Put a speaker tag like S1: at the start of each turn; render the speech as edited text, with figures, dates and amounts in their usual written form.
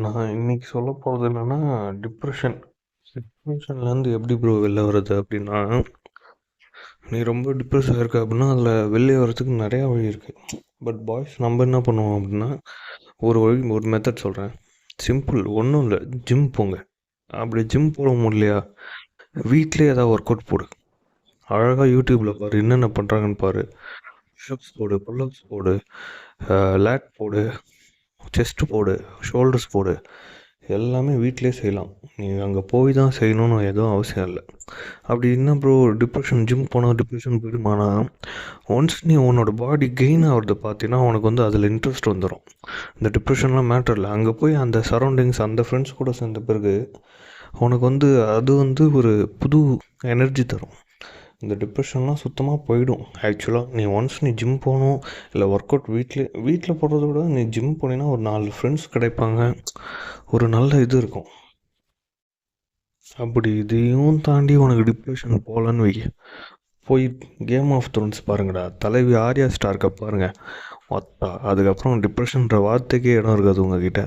S1: நான் இன்னைக்கு சொல்ல போகிறது என்னென்னா டிப்ரெஷன்லேருந்து எப்படி ப்ரோ வெளில வருது அப்படின்னா, நீ ரொம்ப டிப்ரெஸ் ஆகிருக்க அப்படின்னா அதில் வெளியே வர்றதுக்கு நிறையா வழி இருக்குது. பட் பாய்ஸ் நம்ம என்ன பண்ணுவோம் அப்படின்னா, ஒரு மெத்தட் சொல்கிறேன். சிம்பிள், ஒன்றும் இல்லை, ஜிம் போங்க. அப்படி ஜிம் போட முடியலையா, வீட்டிலே ஏதாவது ஒர்க் அவுட் போடு. அழகாக யூடியூப்பில் பாரு, என்னென்ன பண்ணுறாங்கன்னு பாரு. புஷ்அப்ஸ் போடு, புல்அப்ஸ் போடு, லேட் போடு, செஸ்ட் போடு, ஷோல்டர்ஸ் போடு. எல்லாமே வீட்டிலே செய்யலாம். நீ அங்கே போய் தான் செய்யணும்னு எதுவும் அவசியம் இல்லை. அப்படி என்ன ப்ரோ, ஜிம் போனால் டிப்ரெஷன் போயிடுமானா, ஒன்ஸ் நீ உன்னோட பாடி கெயின் ஆகிறத பார்த்தீங்கன்னா உனக்கு வந்து அதில் இன்ட்ரெஸ்ட் வந்துடும். இந்த டிப்ரெஷன்லாம் மேட்டர் இல்லை. அங்கே போய் அந்த சரௌண்டிங்ஸ், அந்த ஃப்ரெண்ட்ஸ் கூட சேர்ந்த பிறகு உனக்கு வந்து அது வந்து ஒரு புது எனர்ஜி தரும். இந்த டிப்ரெஷன்லாம் சுத்தமாக போயிடும். ஆக்சுவலாக நீ ஜிம் போகணும், இல்லை ஒர்க் அவுட் வீட்டில் போடுறத விட நீ ஜிம் போனீங்கன்னா ஒரு 4 ஃப்ரெண்ட்ஸ் கிடைப்பாங்க, ஒரு நல்ல இது இருக்கும். அப்படி இதையும் தாண்டி உனக்கு டிப்ரெஷன் போகலன்னு போய் கேம் ஆஃப் த்ரோன்ஸ் பாருங்கடா. தலைவி ஆர்யா ஸ்டார்க்கை பாருங்கள். அதுக்கப்புறம் டிப்ரெஷன்ற வார்த்தைக்கே இடம் இருக்காது உங்ககிட்ட.